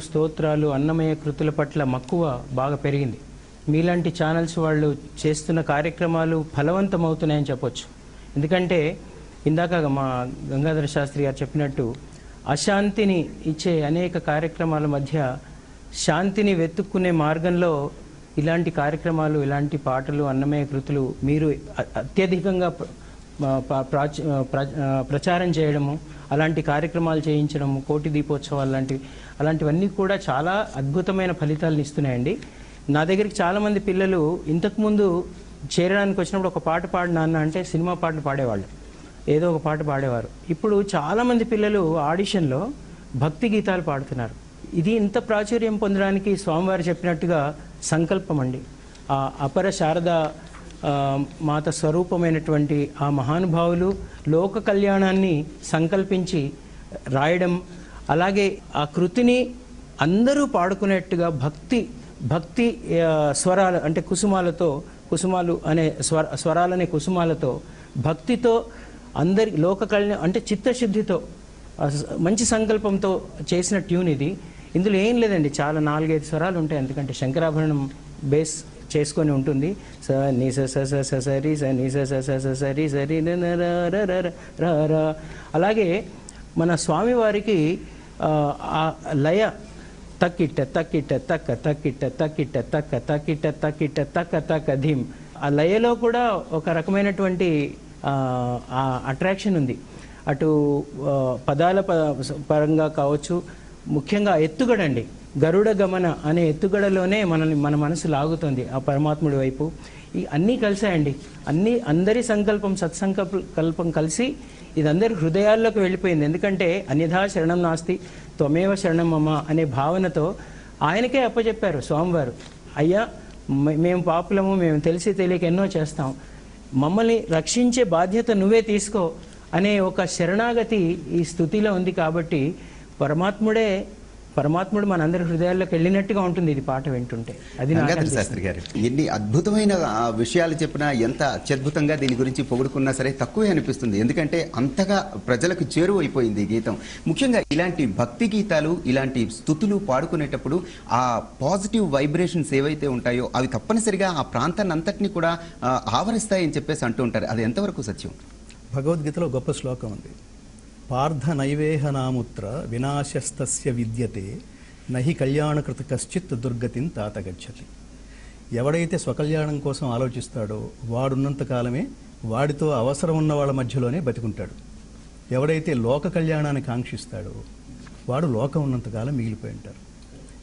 స్తోత్రాలు అన్నమయ కృతుల పట్ల మక్కువ బాగా పెరిగింది. మీలాంటి ఛానల్స్ వాళ్ళు చేస్తున్న కార్యక్రమాలు ఫలవంతమవుతున్నాయని చెప్పొచ్చు. ఎందుకంటే ఇందాక మా గంగాధర శాస్త్రి గారు చెప్పినట్టు అశాంతిని ఇచ్చే అనేక కార్యక్రమాల మధ్య శాంతిని వెతుక్కునే మార్గంలో ఇలాంటి కార్యక్రమాలు, ఇలాంటి పాటలు, అన్నమయ కృతులు మీరు అత్యధికంగా ప్రచారం చేయడము, అలాంటి కార్యక్రమాలు చేయించడము, కోటి దీపోత్సవాలు అలాంటివన్నీ కూడా చాలా అద్భుతమైన ఫలితాలను ఇస్తున్నాయండి. నా దగ్గరికి చాలామంది పిల్లలు ఇంతకుముందు చేరడానికి వచ్చినప్పుడు ఒక పాట పాడు నాన్న అంటే సినిమా పాటలు పాడేవాళ్ళు, ఏదో ఒక పాట పాడేవారు. ఇప్పుడు చాలామంది పిల్లలు ఆడిషన్లో భక్తి గీతాలు పాడుతున్నారు. ఇది ఇంత ప్రాచుర్యం పొందడానికి స్వామివారు చెప్పినట్టుగా సంకల్పం అండి. ఆ అపర శారద మాత స్వరూపమైనటువంటి ఆ మహానుభావులు లోక కళ్యాణాన్ని సంకల్పించి రాయడం, అలాగే ఆ కృతిని అందరూ పాడుకునేట్టుగా భక్తి స్వరాలు అంటే కుసుమాలు అనే స్వరాలనే కుసుమాలతో భక్తితో అందరి లోక కళ్యాణం అంటే చిత్తశుద్ధితో మంచి సంకల్పంతో చేసిన ట్యూన్ ఇది. ఇందులో ఏం లేదండి, చాలా 4-5 స్వరాలు ఉంటాయి. ఎందుకంటే శంకరాభరణం బేస్ చేసుకొని ఉంటుంది. స ని స స స స సరి స ని స స స స సరి సరి న ర ర ర ర ర. అలాగే మన స్వామివారికి ఆ లయ తక్కిట్ట తక్కిట్ట తక్క తక్కిట్ట తక్కిట్ట తక్క తక్కిట్ట తక్కిట్ట తక్క తక్క ధీమ్. ఆ లయలో కూడా ఒక రకమైనటువంటి అట్రాక్షన్ ఉంది. అటు పదాల పరంగా కావచ్చు, ముఖ్యంగా ఎత్తుగడండి. గరుడ గమన అనే ఎత్తుగడలోనే మన మనసు లాగుతుంది ఆ పరమాత్ముడి వైపు. ఈ అన్నీ కలిసాయండి. అందరి సత్సంకల్పం కలిసి ఇది అందరి హృదయాల్లోకి వెళ్ళిపోయింది. ఎందుకంటే అన్యథా శరణం నాస్తి త్వమేవ శరణం మమ అనే భావనతో ఆయనకే అప్పచెప్పారు స్వామివారు. అయ్యా, మేము పాపులము, మేము తెలిసి తెలియక ఎన్నో చేస్తాం, మమ్మల్ని రక్షించే బాధ్యత నువ్వే తీసుకో అనే ఒక శరణాగతి ఈ స్తుతిలో ఉంది. కాబట్టి పరమాత్ముడు మనందరి హృదయాల్లోకి వెళ్ళినట్టుగా ఉంటుంది ఇది పాట వింటుంటే. అది గంగాధర శాస్త్రి గారు ఎన్ని అద్భుతమైన విషయాలు చెప్పినా, ఎంత అత్యద్భుతంగా దీని గురించి పొగుడుకున్నా సరే తక్కువే అనిపిస్తుంది. ఎందుకంటే అంతగా ప్రజలకు చేరువైపోయింది ఈ గీతం. ముఖ్యంగా ఇలాంటి భక్తి గీతాలు, ఇలాంటి స్తుతులు పాడుకునేటప్పుడు ఆ పాజిటివ్ వైబ్రేషన్స్ ఏవైతే ఉంటాయో అవి తప్పనిసరిగా ఆ ప్రాంతాన్ని అంతటినీ కూడా ఆవరిస్తాయని చెప్పేసి అంటూ ఉంటారు. అది ఎంతవరకు సత్యం? భగవద్గీతలో గొప్ప శ్లోకం ఉంది. పార్థ నైవేహనాముత్ర వినాశస్తస్య విద్యతే నహి కళ్యాణకృత కశ్చిత్ దుర్గతిని తాత గచ్చతి. ఎవడైతే స్వకల్యాణం కోసం ఆలోచిస్తాడో వాడున్నంత కాలమే వాడితో అవసరం ఉన్న వాళ్ళ మధ్యలోనే బతికుంటాడు. ఎవడైతే లోక కళ్యాణాన్ని కాంక్షిస్తాడో వాడు లోకం ఉన్నంతకాలం మిగిలిపోయి ఉంటారు.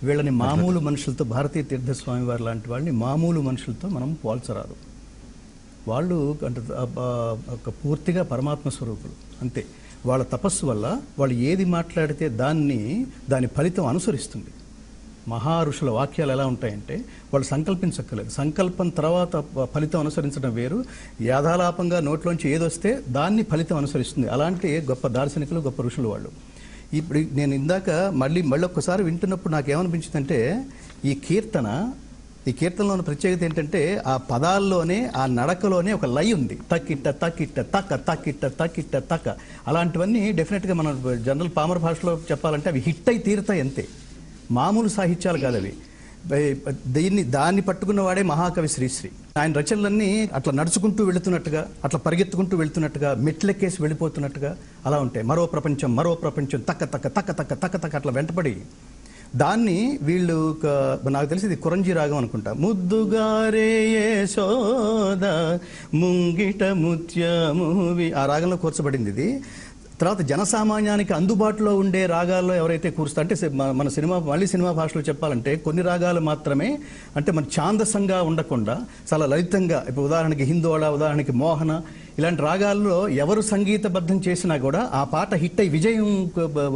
వీళ్ళని మామూలు మనుషులతో, భారతీయ తీర్థస్వామి వారు లాంటి వాళ్ళని మామూలు మనుషులతో మనం పోల్చరాదు. వాళ్ళు అంటే పూర్తిగా పరమాత్మ స్వరూపులు అంతే. వాళ్ళ తపస్సు వల్ల వాళ్ళు ఏది మాట్లాడితే దాని ఫలితం అనుసరిస్తుంది. మహా ఋషుల వాక్యాలు ఎలా ఉంటాయంటే వాళ్ళు సంకల్పించక్కర్లేదు, సంకల్పం తర్వాత ఫలితం అనుసరించడం వేరు. యాథాలాపంగా నోట్లోంచి ఏదొస్తే దాన్ని ఫలితం అనుసరిస్తుంది. అలాంటి గొప్ప దార్శనికులు, గొప్ప ఋషులు వాళ్ళు. ఇప్పుడు నేను ఇందాక మళ్ళీ ఒక్కసారి వింటున్నప్పుడు నాకేమనిపించిందంటే ఈ కీర్తనలో ఉన్న ప్రత్యేకత ఏంటంటే ఆ పదాల్లోనే, ఆ నడకలోనే ఒక లయ ఉంది. తక్కిట్ట తక్కిట్ట తక్క తక్కిట్ట తక్కిట్ట తక్క. అలాంటివన్నీ డెఫినెట్గా మనం జనరల్ పామర భాషలో చెప్పాలంటే అవి హిట్ అయి తీరుతాయి అంతే. మామూలు సాహిత్యాలు కాదు అవి. దాన్ని పట్టుకున్న వాడే మహాకవి శ్రీశ్రీ. ఆయన రచనలన్నీ అట్లా నడుచుకుంటూ వెళుతున్నట్టుగా, అట్లా పరిగెత్తుకుంటూ వెళుతున్నట్టుగా, మెట్లెక్కేసి వెళ్ళిపోతున్నట్టుగా అలా ఉంటాయి. మరో ప్రపంచం తక్క తక్క తక్క తక్క తక్క తక్క అట్లా వెంటపడి దాన్ని వీళ్ళు, నాకు తెలిసి ఇది కురంజీ రాగం అనుకుంటా. ముద్దుగారే యశోద ముంగిట ముత్యమువి ఆ రాగంలో కూర్చబడింది ఇది. తర్వాత జనసామాన్యానికి అందుబాటులో ఉండే రాగాల్లో ఎవరైతే కూరుస్తారు అంటే మన సినిమా భాషలో చెప్పాలంటే కొన్ని రాగాలు మాత్రమే, అంటే మన ఛాందసంగా ఉండకుండా చాలా లలితంగా, ఇప్పుడు ఉదాహరణకి హిందోళ, ఉదాహరణకి మోహన, ఇలాంటి రాగాల్లో ఎవరు సంగీతబద్ధం చేసినా కూడా ఆ పాట హిట్ అయి విజయం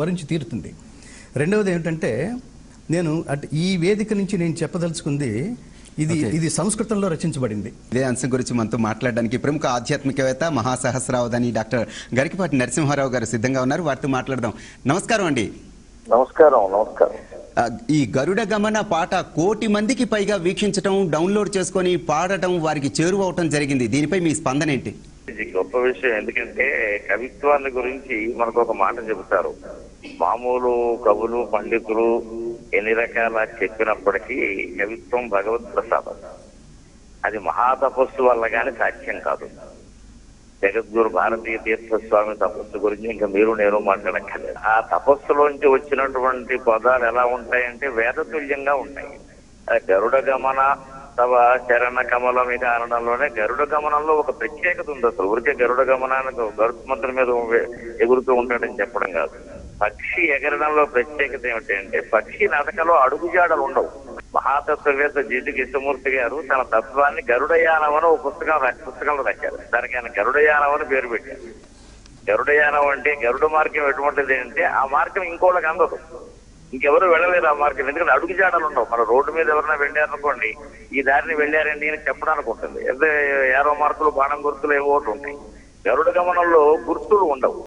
వరించి తీరుతుంది. రెండవది ఏమిటంటే నేను ఈ వేదిక నుంచి నేను చెప్పదలుచుకుంది ఇది సంస్కృతంలో రచించబడింది. ఇదే అంశం గురించి మనతో మాట్లాడడానికి ప్రముఖ ఆధ్యాత్మికవేత్త, మహాసహస్రావధాని డాక్టర్ గరికపాటి నరసింహారావు గారు సిద్ధంగా ఉన్నారు. వారితో మాట్లాడదాం. నమస్కారం అండి. నమస్కారం. ఈ గరుడ గమన పాట 1 కోటి మందికి పైగా వీక్షించడం, డౌన్లోడ్ చేసుకొని పాడటం, వారికి చేరువవటం జరిగింది. దీనిపై మీ స్పందన ఏంటి? ఇది గొప్ప విషయం. ఎందుకంటే కవిత్వాన్ని గురించి మనకు ఒక మాట చెబుతారు. మామూలు కవులు, పండితులు ఎన్ని రకాల చెప్పినప్పటికీ కవిత్వం భగవత్ ప్రసాదం. అది మహాతపస్సు వల్ల కానీ సాధ్యం కాదు. జగద్గురు భారతీయ తీర్థస్వామి తపస్సు గురించి ఇంకా మీరు నేను మాట్లాడక్కర్లేదు. ఆ తపస్సులోంచి వచ్చినటువంటి పదాలు ఎలా ఉంటాయంటే వేదతుల్యంగా ఉంటాయి. గరుడ గమన తవ చరణ కమలం ఈ కారణంలోనే గరుడ గమనంలో ఒక ప్రత్యేకత ఉంది. అసలు ఊరికే గరుడ గమనానికి గరుత్మంతుని మీద ఎగురుతూ ఉంటాడని చెప్పడం కాదు. పక్షి ఎగరడంలో ప్రత్యేకత ఏమిటంటే పక్షి నడకలో అడుగుజాడలు ఉండవు. మహాతత్వవేత్త జిడ్డు కృష్ణమూర్తి గారు తన తత్వాన్ని గరుడయానం అని ఒక పుస్తకంలో రాశారు. దానికి ఆయన గరుడయానం అని పేరు పెట్టారు. గరుడయానం అంటే గరుడ మార్గం ఎటువంటిది అంటే ఆ మార్గం ఇంకోళ్ళకి అందదు, ఇంకెవరు వెళ్ళలేరు ఆ మార్గం. ఎందుకంటే అడుగుజాడలు ఉండవు. మన రోడ్డు మీద ఎవరైనా వెళ్ళారనుకోండి, ఈ దారిని వెళ్ళారండి అని చెప్పడానికి ఉంటుంది. ఏదో 50 మార్కులు బాణం గుర్తులు ఏవో ఒకటి ఉంటాయి. గరుడ గమనంలో గుర్తులు ఉండవు.